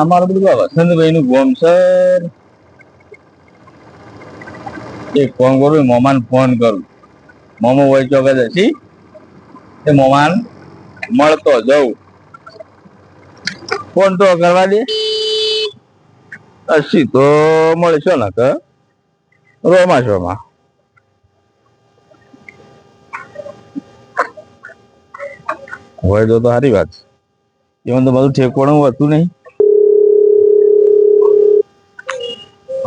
અમારું બધું વસંતભાઈ નું ગોમ સર એક ફોન કરું મોમાન ફોન કરું મોમો હોય ચોકે જશી એ મોમાન મળતો જવું ફોન તો કરવા દે અસી તો મળશો ને કે રોમાશોમાં હોય તો સારી વાત એમાં તો બધું ઠેકવાનું હતું નહીં.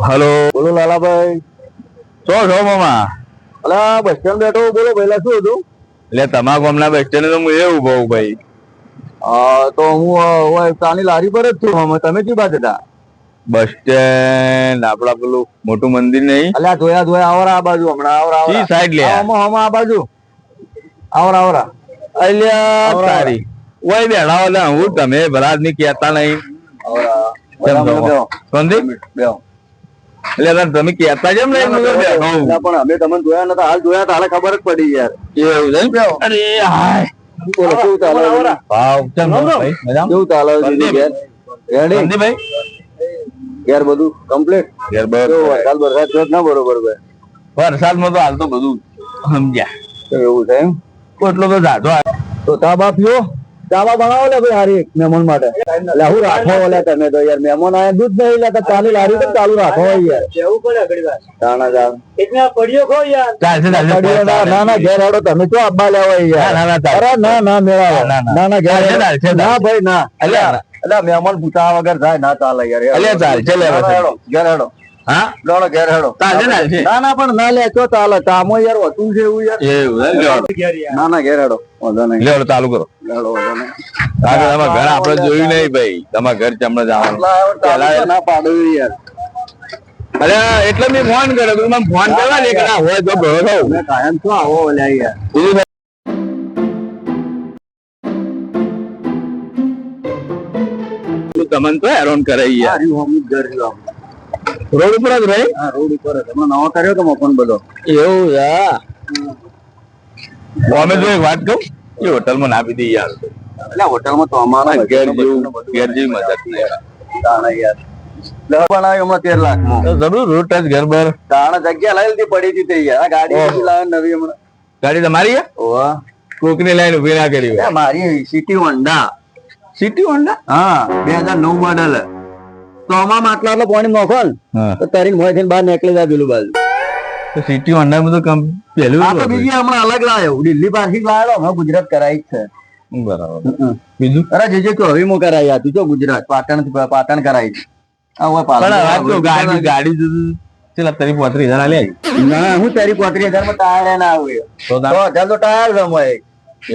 હલો બોલો લાલાભાઈ. છો મામા? અલા બસ સ્ટેન્ડ બેઠો. બોલો પહેલા શું હતું? એટલે તમારા ગામના બસ સ્ટેન્ડ તો હું એ ઉભો ભાઈ. તો હું ચાની લારી પર જ છું. મામા તમે કઈ બાજુ હતા? બસ સ્ટેન્ડ આપડા પેલું મોટું મંદિર નહીં? અલ્યા જોયા આવરા આ બાજુ હમણાં આવરા સાઈડ લે આ બાજુ આવરા અલ્યા તારી ઓય બેઠા હતા હું તમે ભરાજ ની કેતા નહીં એટલે તમે કેતા જેમ નહીં પણ અમે તમને જોયા નતા હાલ જોયા હાલ ખબર જ પડી યાર એવું છે. અરે હાય બોલો કેવું ચાલે ભાવ કેવું ચાલે ભાઈ ઘેર બધું કમ્પ્લીટ ઘેર વરસાદ ના બરોબર વરસાદમાં તો હાલ તો બધું સમજ્યા એવું છે એમ એટલો તો જાતો તો ચા બા પીઓ ચા બા બનાવો લે ભાઈ હારી મહેમાન માટે એટલે હું રાખો ઓલે તમે તો યાર મહેમાન આયા દૂધ નહીં લેતા ચાલી લારી તો ચાલુ રાખો યાર કેવું પડે ઘડી વાર તાણા જાવ એટલા પડ્યો ખો યાર ચાલશે ના ઘેર હેડો તમે તો અબ્બા લેવા યાર ના મેળાવો ના ઘેર ના ભાઈ ના એટલે મહેમાન પૂછા વગર જાય ના ચાલે યાર એટલે ચાલશે લે ઘેર હેડો હા લોડો ઘેર હેડો ના પણ ના લે તો ચાલે કામો યાર હોતું છે એવું યાર ના ઘેર હેડો વાંધો નહીં લેડો ચાલુ કરો લેડો વાંધો નહીં તમારા ઘર આપણે જોયું નહીં ભાઈ તમારા ઘર ચમડે જવાનું ના પાડ્યું યાર અરે એટલે મેં ફોન કર્યો મને ફોન કરવા દે કે ના હોય તો ઘરો થયું મેં કાયમ શું આવો લ્યા યાર તમને તો હેરાન કરે યાર રોડ ઉપર જ રહે? હા રોડ ઉપર જ હમણાં નવો કર્યો તો મફન બધો એવું અમે જો એક વાત કહું એ હોટલમાં ના પીધી યાર એટલે હોટલમાં તો અમારા ઘેર જેવી મજા યાર બનાવ્યું હમણાં 13 લાખમાં જરૂર રૂટ જ ઘર બર તાણે જગ્યા લઈ લીધી પડી હતી તે યાર ગાડી લાવે નવી હમણાં ગાડી તમારી ઓવા કોકની લાઈન ઉભી ના કરી મારી સિટી હોન્ડા હા 2009 મોડલ તો આમાં માટલા એટલે પાણી નોખો ને તો તારી મોય થઈને બહાર નીકળી જાય પેલું બાજુ તો સિટી હોન્ડા માં તો કમ પેલું આ તો બીજી હમણાં અલગ લાવ્યો દિલ્હી પાછી લાવ્યો હમણાં ગુજરાત કરાઈ છે બરાબર બીજું અરે જે તો હવે મો કરાઈ આ તું તો ગુજરાત પાટણ કરાઈ આ હોય પાટણ ગાડી ચલા તારી 35,000 લે ના હું તારી 35,000 માં ટાયર ના આવે તો ચાલ તો ટાયર રમાય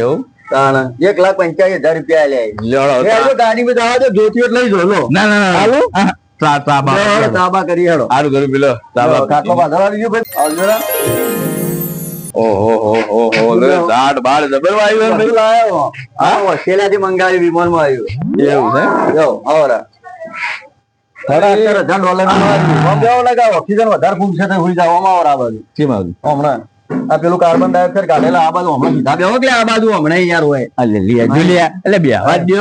એવું 1,85,000 રૂપિયા લે ગાડી માં જવા દો જોતી લઈ જો ના તાબા કરી હેડો સારું કર્યું પેલો ખાટલો બાંધવા દીધો દાટ બાળ જબર આવ્યો ઓસ્ટ્રેલિયા થી મંગાવ્યું વિમાન માં આવ્યું એવું છે આવરા $18,000 લગાવો ઓક્સિજન વધારે ફૂંકશે તો હોઈ જવામાં આવરા બાજુ કેમ આવ્યું હમણાં આ પેલું કાર્બન ડાયોક્સાઇડ કાઢેલા આ બાજુ હમણાં સીધા બેહો કે આ બાજુ હમણાં યાર હોય એટલે બેહવા દો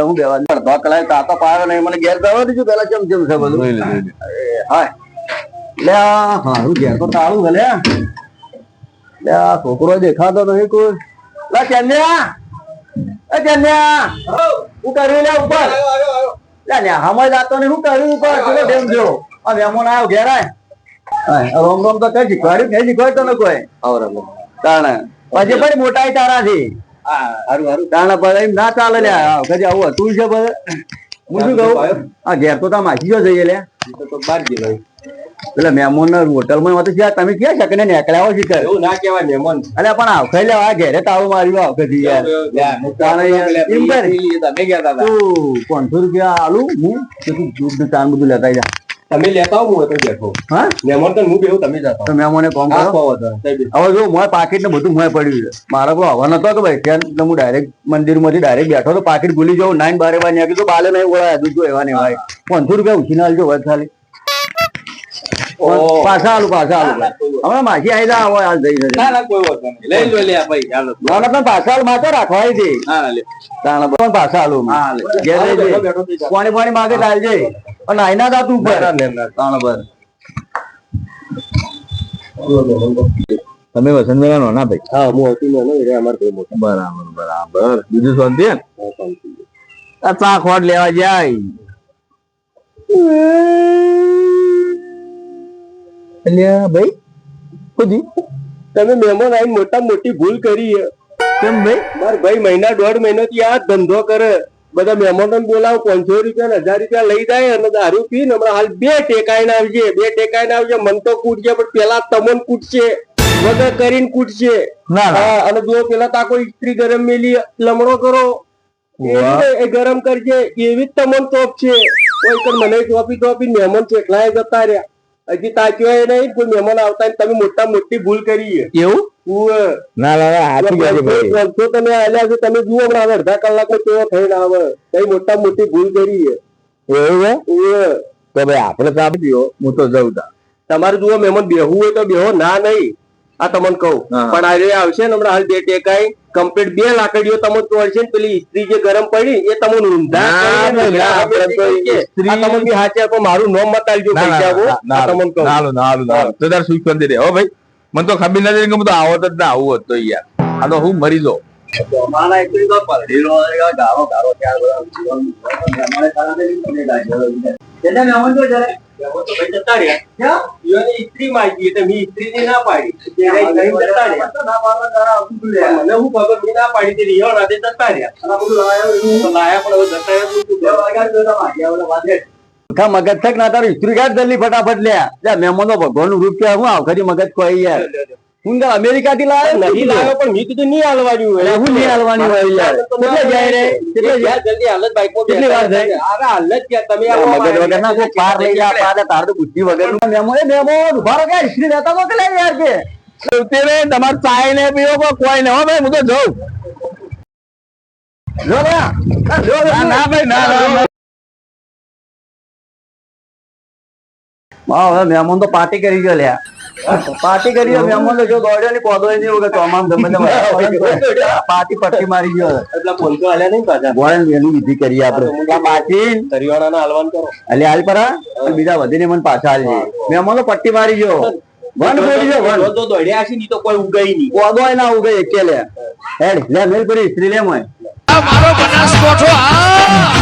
હું બેહવા અડધો કલાક તાતો પાયો નહીં મને ઘેર બેહવા દીધું પેલા કેમ છે બધું હા લે હારું ઘેર તો તાળું ભલે લે આ છોકરો દેખાતો નહીં કોઈ લે ચન્યા હું કર્યું લે ઉપર લે હમણાં જાતો ને શું કર્યું ઉપર ચલો ડેમ જો આ મહેમાન આવ્યો ઘેર આય રોમ રોમ તો કઈ શીખવાડ્યું તો ને કોઈ તાણે પછી પણ મોટા તારા થી તાણે બધા ના ચાલે લે કદી આવું હતું છે બધે હું શું કહું આ ઘેર તો તમે માસી જઈએ લે બાર ગયો પેલા મહેમાન હોટલ માં તો તમે ક્યાં શકે ને નીકળ્યા શીખે એવું ના કેવાય મહેમાન અરે પણ આવખે લે આ ઘેરે તાળું માર્યું આવખે થી યાર તમે ગયા હતા 500 રૂપિયા આલુ હું દૂધ ચાન બધું લેતા જા તમે લેતા હું તો બેઠો હા મહેમાન તો હું બેહું તમે જતા તો મહેમાને કોમ કરો હવે જો મોય પાકીટ ને બધું મોય પડ્યું છે મારા કોઈ હવા નતો કે ભાઈ ત્યાં હું ડાયરેક્ટ મંદિર માંથી ડાયરેક્ટ બેઠો તો પાકીટ ભૂલી જાઉં 9-12 વાગ્યા તો બાલે નહીં ઓળાય દૂધ એવા ને ભાઈ 500 રૂપિયા ઉછીને આલજો વાત ખાલી પાછા આલું હમણાં માસી આવી જા હોય હાલ જઈ પણ પાછા હાલ માથે રાખવા આવી દે પાછા હાલું પાણી માગે ચાલજે અને આઈના તા તું તમે વસંતભાઈ નાના ભાઈ? હા, હું હતી નાનો એટલે અમારે ભાઈ મોટા. બરાબર. બીજું શાંતિ હે? ચા ખોટ લેવા જાય ભાઈ. ખુદી તમે મહેમાન આવીને મોટા મોટી ભૂલ કરી. કેમ ભાઈ? માર ભાઈ મહિના 1.5 મહિનાથી આ ધંધો કરે. બધા મહેમાનો બોલાવો 500 રૂપિયા 1000 રૂપિયા લઈ જાય અને દારૂ પીને હમણાં હાલ 2 ટેકાઈને આવજે. મન તો કૂટશે પણ પેલા તમને કૂટશે, વગર કરીને કૂટશે. અને જો પેલા તાકો ઇસ્ત્રી ગરમ મેલી લમણો કરો એ ગરમ કરજે એવી જ તમને ટોપ છે. મને ટોપી મહેમાન કેટલાય જતા રહ્યા. હજી તાક્યો નહીં કોઈ મહેમાન આવતા તમે મોટા મોટી ભૂલ કરી. એવું તમે આલ્યા છો તમે જુઓ હમણાં અડધા કલાકમાં કેવો થઈને આવે. કઈ મોટા મોટી ભૂલ કરી. એવું તો ભાઈ આપડે તો આપી દો. હું તો જઉં તમારે જુઓ મહેમાન બેહવું હોય તો બેહો, ના નહીં આ તમને કહું. પણ આજે આવશે ને હમણાં હાલ 2 ટેકાઈ કમ્પ્લીટ 2 લાકડીઓ તમને તોડશે ને પેલી ઇસ્ત્રી જે ગરમ પડી એ તમને મારું નામ મત આવજો. મને તો ખબર નથી કે બધું આવત જ ના આવું હોત તો યાર આ તો હું મરી જાઉં. ઇસ્ત્રી માંગી એટલે મેં ઇસ્ત્રી ના પાડી. મને હું ખબર મેં ના પાડી તે રિયો રાતે જતા રહ્યા મગજ થક ના તારું ઇસ્ત્રી કાઢ જલ્દી ફટાફટ લે. મહેમાનો ભગવાન નું રૂપ કે હું આખરી મગજ કોઈ યાર હું અમેરિકા થી લાવ્યો નહીં લાવ્યો પણ મેં કીધું નહીં હાલવાની હોય. હું નહીં હાલવાની હોય યાર. કેટલે જાય રે જલ્દી હાલત બાઈક કેટલી વાર જાય હાલત ક્યાં તમે મગજ વગર ના પાર લઈ જા પાર તાર તો બુદ્ધિ વગર મેમો ઉભા કે ઇસ્ત્રી લેતા તો કે યાર કે તમારે ચાય ને પીવો કોઈ ને હો ભાઈ હું તો જઉં. ના ભાઈ ના મહેમાન તો પાર્ટી કરી ગયો લ્યા. પાર્ટી કરી મહેમાન તો જો દોડ્યો ને પોદો નહીં વગર તમામ ગમે પાર્ટી પટ્ટી મારી ગયો એટલે પોલકો હાલ્યા નહીં પાછા બોલ એની વિધિ કરી આપણે પાર્ટી કરિયાણા ના હલવાન કરો એટલે હાલ પરા બીજા વધીને મને પાછા હાલ મહેમાન તો પટ્ટી મારી ગયો. વન બોલી ગયો વન તો દોડ્યા છે ની તો કોઈ ઉગાઈ નહીં પોદો ના ઉગાઈ કે લે હેડ લે મેલ કરી સ્ત્રી લે મોય મારો બનાસકોઠો આ